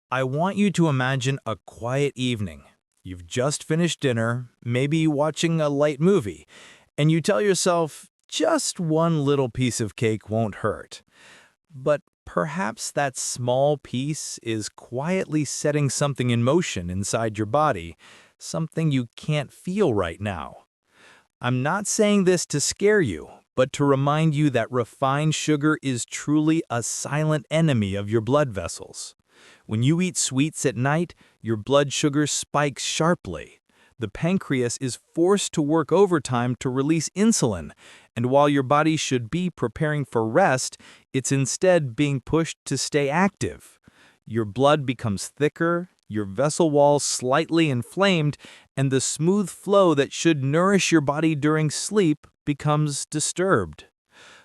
I want you to imagine a quiet evening. You've just finished dinner, maybe watching a light movie, and you tell yourself, just one little piece of cake won't hurt. But perhaps that small piece is quietly setting something in motion inside your body, something you can't feel right now. I'm not saying this to scare you, but to remind you that refined sugar is truly a silent enemy of your blood vessels. When you eat sweets at night, your blood sugar spikes sharply. The pancreas is forced to work overtime to release insulin, and while your body should be preparing for rest, it's instead being pushed to stay active. Your blood becomes thicker, your vessel walls slightly inflamed, and the smooth flow that should nourish your body during sleep becomes disturbed.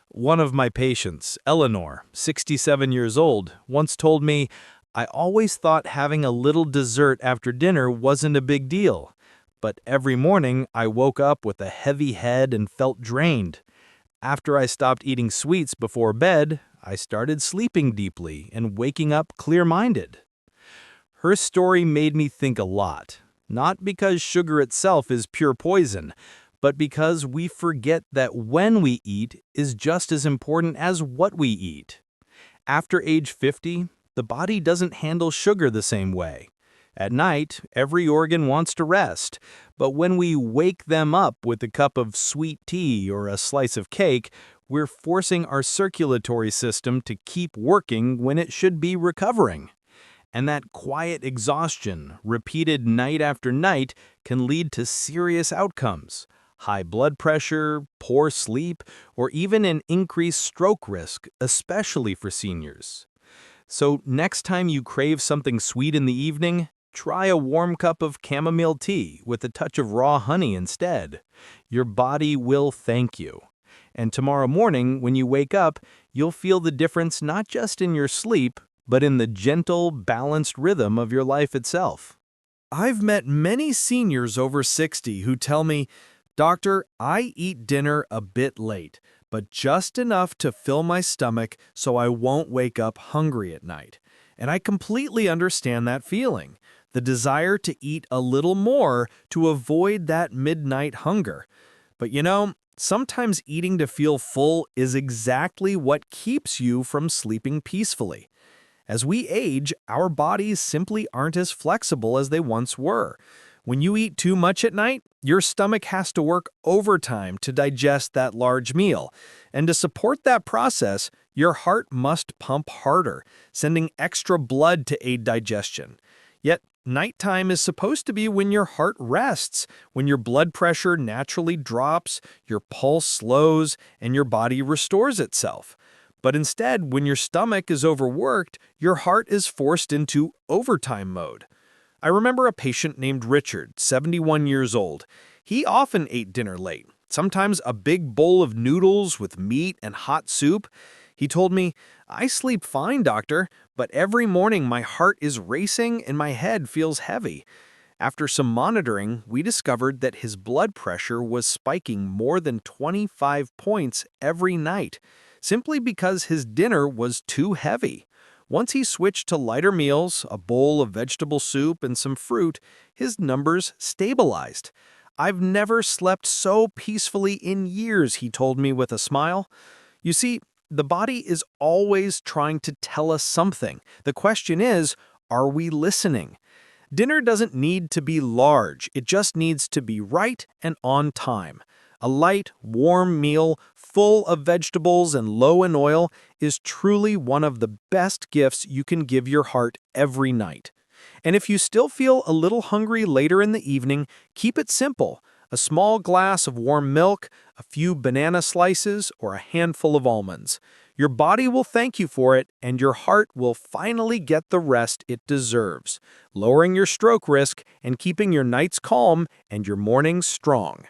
One of my patients, Eleanor, 67 years old, once told me, "I always thought having a little dessert after dinner wasn't a big deal, but every morning I woke up with a heavy head and felt drained. After I stopped eating sweets before bed, I started sleeping deeply and waking up clear-minded." Her story made me think a lot, not because sugar itself is pure poison, but because we forget that when we eat is just as important as what we eat. After age 50, the body doesn't handle sugar the same way. At night, every organ wants to rest, but when we wake them up with a cup of sweet tea or a slice of cake, we're forcing our circulatory system to keep working when it should be recovering. And that quiet exhaustion, repeated night after night, can lead to serious outcomes: high blood pressure, poor sleep, or even an increased stroke risk, especially for seniors. So next time you crave something sweet in the evening, try a warm cup of chamomile tea with a touch of raw honey instead. Your body will thank you. And tomorrow morning, when you wake up, you'll feel the difference not just in your sleep, but in the gentle, balanced rhythm of your life itself. I've met many seniors over 60 who tell me, "Doctor, I eat dinner a bit late, but just enough to fill my stomach so I won't wake up hungry at night." And I completely understand that feeling, the desire to eat a little more to avoid that midnight hunger. But sometimes eating to feel full is exactly what keeps you from sleeping peacefully. As we age, our bodies simply aren't as flexible as they once were. When you eat too much at night, your stomach has to work overtime to digest that large meal. And to support that process, your heart must pump harder, sending extra blood to aid digestion. Yet, nighttime is supposed to be when your heart rests, when your blood pressure naturally drops, your pulse slows, and your body restores itself. But instead, when your stomach is overworked, your heart is forced into overtime mode. I remember a patient named Richard, 71 years old. He often ate dinner late, sometimes a big bowl of noodles with meat and hot soup. He told me, "I sleep fine, doctor, but every morning my heart is racing and my head feels heavy." After some monitoring, we discovered that his blood pressure was spiking more than 25 points every night, simply because his dinner was too heavy. Once he switched to lighter meals, a bowl of vegetable soup, and some fruit, his numbers stabilized. "I've never slept so peacefully in years," he told me with a smile. You see, the body is always trying to tell us something. The question is, are we listening? Dinner doesn't need to be large, it just needs to be right and on time. A light, warm meal, full of vegetables and low in oil, is truly one of the best gifts you can give your heart every night. And if you still feel a little hungry later in the evening, keep it simple: a small glass of warm milk, a few banana slices, or a handful of almonds. Your body will thank you for it, and your heart will finally get the rest it deserves, lowering your stroke risk and keeping your nights calm and your mornings strong.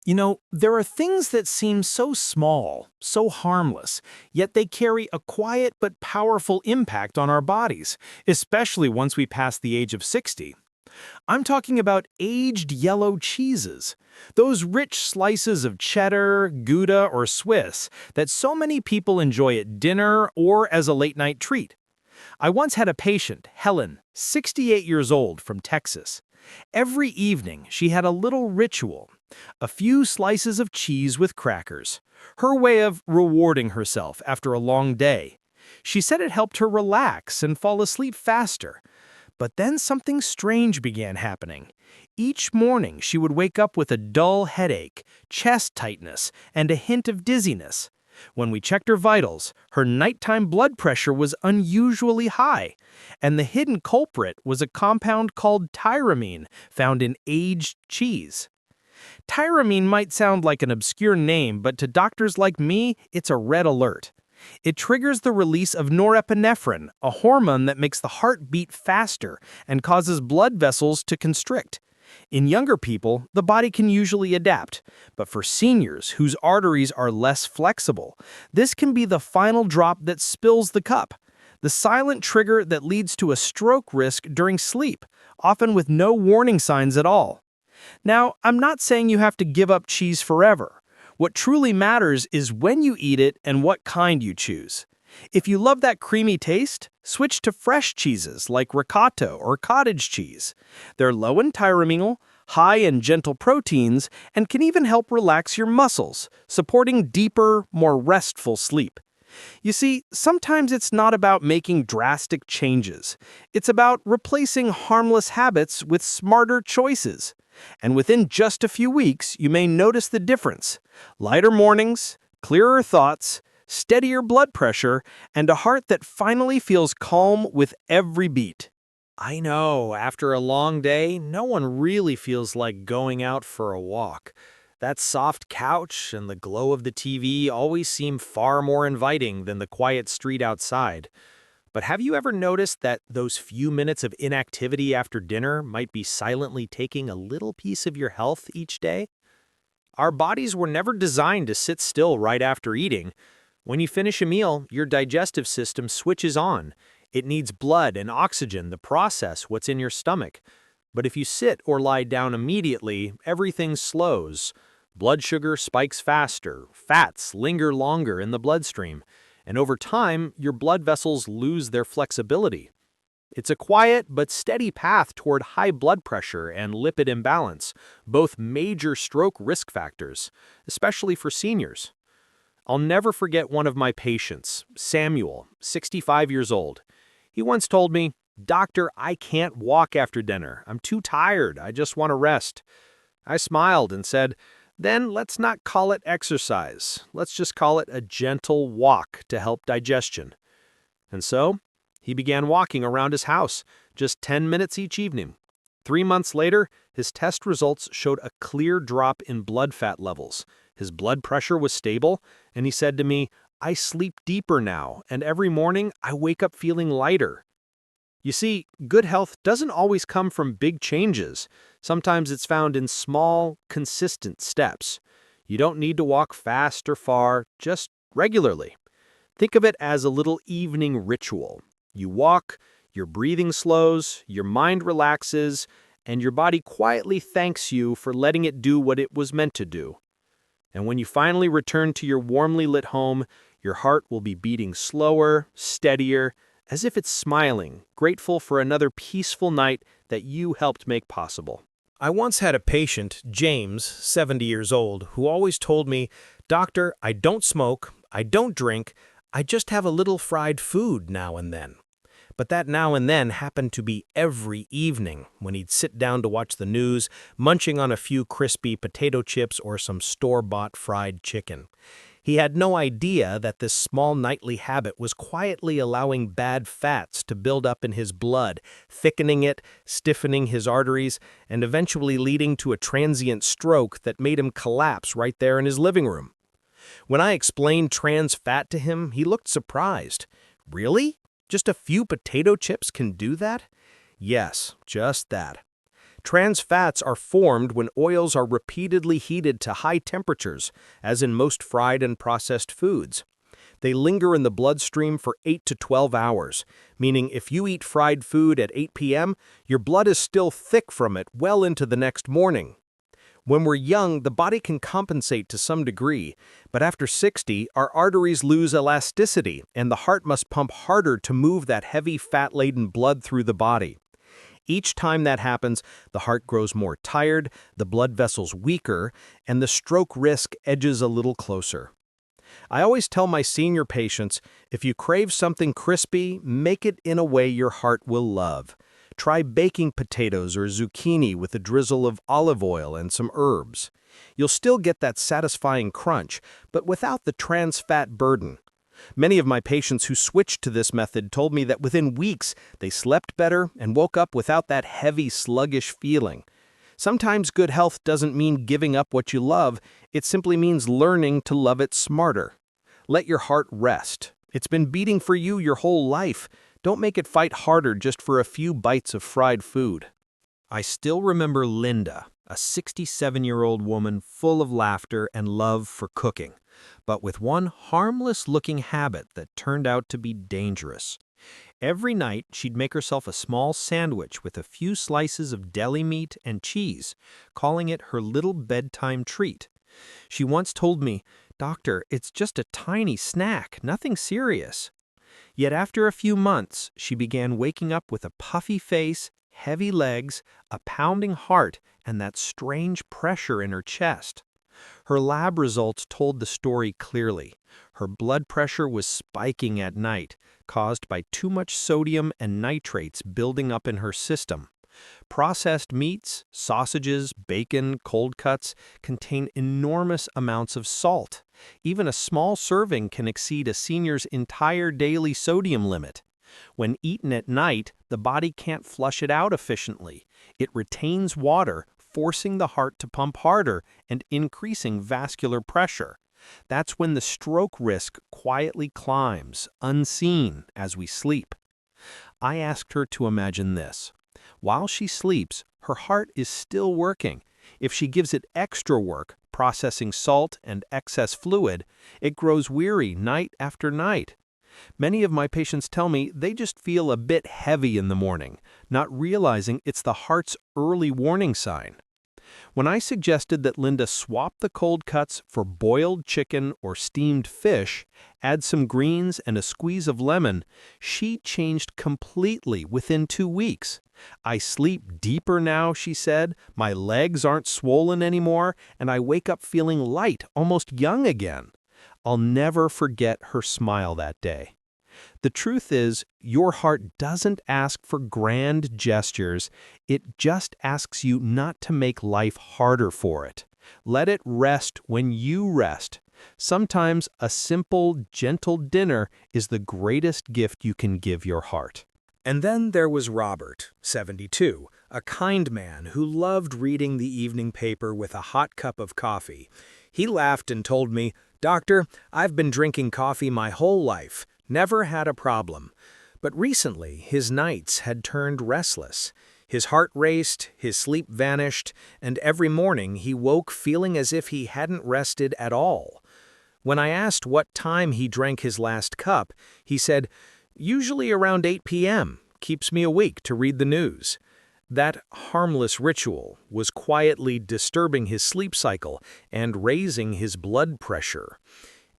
There are things that seem so small, so harmless, yet they carry a quiet but powerful impact on our bodies, especially once we pass the age of 60. I'm talking about aged yellow cheeses, those rich slices of cheddar, Gouda, or Swiss that so many people enjoy at dinner or as a late-night treat. I once had a patient, Helen, 68 years old, from Texas. Every evening, she had a little ritual, a few slices of cheese with crackers, her way of rewarding herself after a long day. She said it helped her relax and fall asleep faster. But then something strange began happening. Each morning, she would wake up with a dull headache, chest tightness, and a hint of dizziness. When we checked her vitals, her nighttime blood pressure was unusually high, and the hidden culprit was a compound called tyramine found in aged cheese. Tyramine might sound like an obscure name, but to doctors like me, it's a red alert. It triggers the release of norepinephrine, a hormone that makes the heart beat faster and causes blood vessels to constrict. In younger people, the body can usually adapt, but for seniors whose arteries are less flexible, this can be the final drop that spills the cup, the silent trigger that leads to a stroke risk during sleep, often with no warning signs at all. Now, I'm not saying you have to give up cheese forever. What truly matters is when you eat it and what kind you choose. If you love that creamy taste, switch to fresh cheeses like ricotta or cottage cheese. They're low in tyramine, high in gentle proteins, and can even help relax your muscles, supporting deeper, more restful sleep. You see, sometimes it's not about making drastic changes. It's about replacing harmless habits with smarter choices. And within just a few weeks, you may notice the difference. Lighter mornings, clearer thoughts, steadier blood pressure, and a heart that finally feels calm with every beat. I know, after a long day, no one really feels like going out for a walk. That soft couch and the glow of the TV always seem far more inviting than the quiet street outside. But have you ever noticed that those few minutes of inactivity after dinner might be silently taking a little piece of your health each day? Our bodies were never designed to sit still right after eating. When you finish a meal, your digestive system switches on. It needs blood and oxygen to process what's in your stomach. But if you sit or lie down immediately, everything slows. Blood sugar spikes faster, fats linger longer in the bloodstream, and over time, your blood vessels lose their flexibility. It's a quiet but steady path toward high blood pressure and lipid imbalance, both major stroke risk factors, especially for seniors. I'll never forget one of my patients, Samuel, 65 years old. He once told me, "Doctor, I can't walk after dinner. I'm too tired. I just want to rest." I smiled and said, "Then let's not call it exercise. Let's just call it a gentle walk to help digestion." And so, he began walking around his house, just 10 minutes each evening. 3 months later, his test results showed a clear drop in blood fat levels. His blood pressure was stable, and he said to me, "I sleep deeper now, and every morning I wake up feeling lighter." You see, good health doesn't always come from big changes. Sometimes it's found in small, consistent steps. You don't need to walk fast or far, just regularly. Think of it as a little evening ritual. You walk, your breathing slows, your mind relaxes, and your body quietly thanks you for letting it do what it was meant to do. And when you finally return to your warmly lit home, your heart will be beating slower, steadier, as if it's smiling, grateful for another peaceful night that you helped make possible. I once had a patient, James, 70 years old, who always told me, "Doctor, I don't smoke, I don't drink, I just have a little fried food now and then." But that now and then happened to be every evening when he'd sit down to watch the news, munching on a few crispy potato chips or some store-bought fried chicken. He had no idea that this small nightly habit was quietly allowing bad fats to build up in his blood, thickening it, stiffening his arteries, and eventually leading to a transient stroke that made him collapse right there in his living room. When I explained trans fat to him, he looked surprised. "Really? Just a few potato chips can do that?" Yes, just that. Trans fats are formed when oils are repeatedly heated to high temperatures, as in most fried and processed foods. They linger in the bloodstream for 8 to 12 hours, meaning if you eat fried food at 8 p.m., your blood is still thick from it well into the next morning. When we're young, the body can compensate to some degree, but after 60, our arteries lose elasticity, and the heart must pump harder to move that heavy, fat-laden blood through the body. Each time that happens, the heart grows more tired, the blood vessels weaker, and the stroke risk edges a little closer. I always tell my senior patients, if you crave something crispy, make it in a way your heart will love. Try baking potatoes or zucchini with a drizzle of olive oil and some herbs. You'll still get that satisfying crunch, but without the trans fat burden. Many of my patients who switched to this method told me that within weeks they slept better and woke up without that heavy, sluggish feeling. Sometimes good health doesn't mean giving up what you love, it simply means learning to love it smarter. Let your heart rest. It's been beating for you your whole life. Don't make it fight harder just for a few bites of fried food. I still remember Linda, a 67-year-old woman full of laughter and love for cooking, but with one harmless-looking habit that turned out to be dangerous. Every night, she'd make herself a small sandwich with a few slices of deli meat and cheese, calling it her little bedtime treat. She once told me, "Doctor, it's just a tiny snack, nothing serious." Yet after a few months, she began waking up with a puffy face, heavy legs, a pounding heart, and that strange pressure in her chest. Her lab results told the story clearly. Her blood pressure was spiking at night, caused by too much sodium and nitrates building up in her system. Processed meats, sausages, bacon, cold cuts contain enormous amounts of salt. Even a small serving can exceed a senior's entire daily sodium limit. When eaten at night, the body can't flush it out efficiently. It retains water, forcing the heart to pump harder and increasing vascular pressure. That's when the stroke risk quietly climbs, unseen, as we sleep. I asked her to imagine this. While she sleeps, her heart is still working. If she gives it extra work, processing salt and excess fluid, it grows weary night after night. Many of my patients tell me they just feel a bit heavy in the morning, not realizing it's the heart's early warning sign. When I suggested that Linda swap the cold cuts for boiled chicken or steamed fish, add some greens and a squeeze of lemon, she changed completely within 2 weeks. "I sleep deeper now," she said, "my legs aren't swollen anymore, and I wake up feeling light, almost young again." I'll never forget her smile that day. The truth is, your heart doesn't ask for grand gestures, it just asks you not to make life harder for it. Let it rest when you rest. Sometimes a simple, gentle dinner is the greatest gift you can give your heart. And then there was Robert, 72, a kind man who loved reading the evening paper with a hot cup of coffee. He laughed and told me, "Doctor, I've been drinking coffee my whole life. Never had a problem." But recently, his nights had turned restless. His heart raced, his sleep vanished, and every morning he woke feeling as if he hadn't rested at all. When I asked what time he drank his last cup, he said, "Usually around 8 p.m., keeps me awake to read the news." That harmless ritual was quietly disturbing his sleep cycle and raising his blood pressure.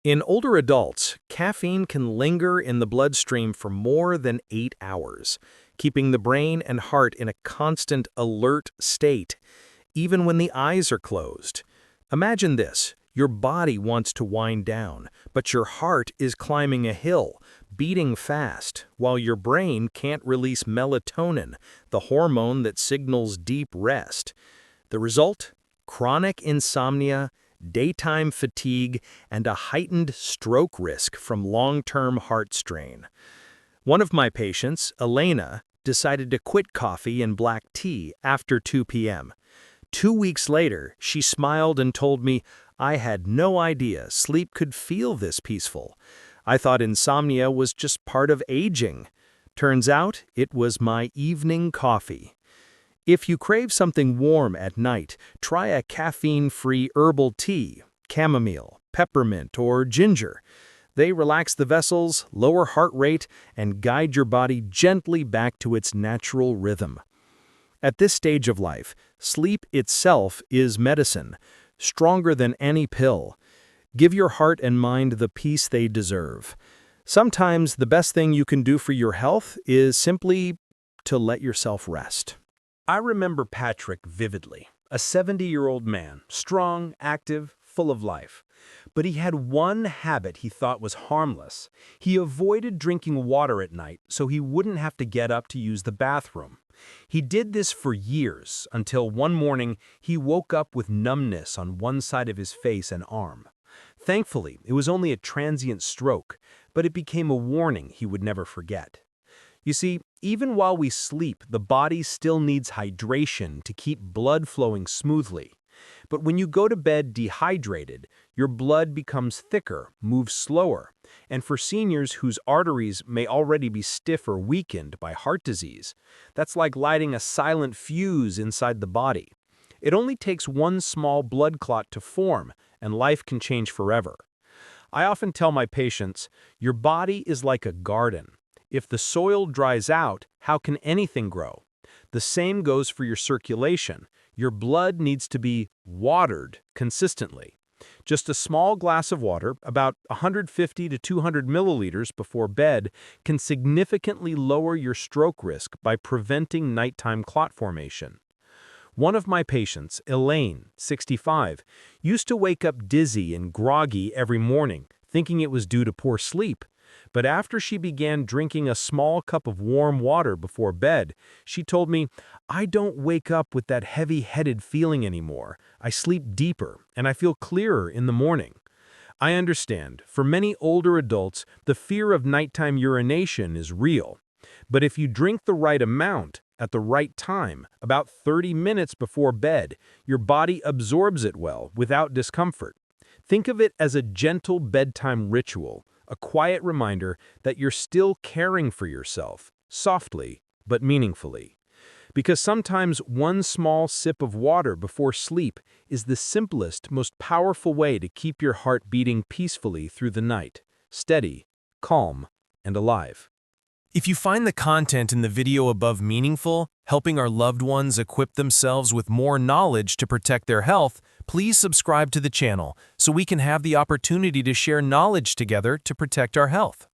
In older adults, caffeine can linger in the bloodstream for more than 8 hours, keeping the brain and heart in a constant alert state, even when the eyes are closed. Imagine this. Your body wants to wind down, but your heart is climbing a hill, beating fast, while your brain can't release melatonin, the hormone that signals deep rest. The result? Chronic insomnia, daytime fatigue, and a heightened stroke risk from long-term heart strain. One of my patients, Elena, decided to quit coffee and black tea after 2 p.m. 2 weeks later, she smiled and told me, "I had no idea sleep could feel this peaceful. I thought insomnia was just part of aging. Turns out it was my evening coffee." If you crave something warm at night, try a caffeine-free herbal tea, chamomile, peppermint, or ginger. They relax the vessels, lower heart rate, and guide your body gently back to its natural rhythm. At this stage of life, sleep itself is medicine, stronger than any pill. Give your heart and mind the peace they deserve. Sometimes the best thing you can do for your health is simply to let yourself rest. I remember Patrick vividly, a 70-year-old man, strong, active, full of life. But he had one habit he thought was harmless. He avoided drinking water at night so he wouldn't have to get up to use the bathroom. He did this for years, until one morning he woke up with numbness on one side of his face and arm. Thankfully, it was only a transient stroke, but it became a warning he would never forget. You see, even while we sleep, the body still needs hydration to keep blood flowing smoothly. But when you go to bed dehydrated, your blood becomes thicker, moves slower, and for seniors whose arteries may already be stiff or weakened by heart disease, that's like lighting a silent fuse inside the body. It only takes one small blood clot to form, and life can change forever. I often tell my patients, your body is like a garden. If the soil dries out, how can anything grow? The same goes for your circulation. Your blood needs to be watered consistently. Just a small glass of water, about 150 to 200 milliliters before bed, can significantly lower your stroke risk by preventing nighttime clot formation. One of my patients, Elaine, 65, used to wake up dizzy and groggy every morning, thinking it was due to poor sleep. But after she began drinking a small cup of warm water before bed, she told me, "I don't wake up with that heavy-headed feeling anymore. I sleep deeper, and I feel clearer in the morning." I understand, for many older adults, the fear of nighttime urination is real. But if you drink the right amount, at the right time, about 30 minutes before bed, your body absorbs it well, without discomfort. Think of it as a gentle bedtime ritual, a quiet reminder that you're still caring for yourself, softly but meaningfully. Because sometimes one small sip of water before sleep is the simplest, most powerful way to keep your heart beating peacefully through the night, steady, calm, and alive. If you find the content in the video above meaningful, helping our loved ones equip themselves with more knowledge to protect their health, please subscribe to the channel so we can have the opportunity to share knowledge together to protect our health.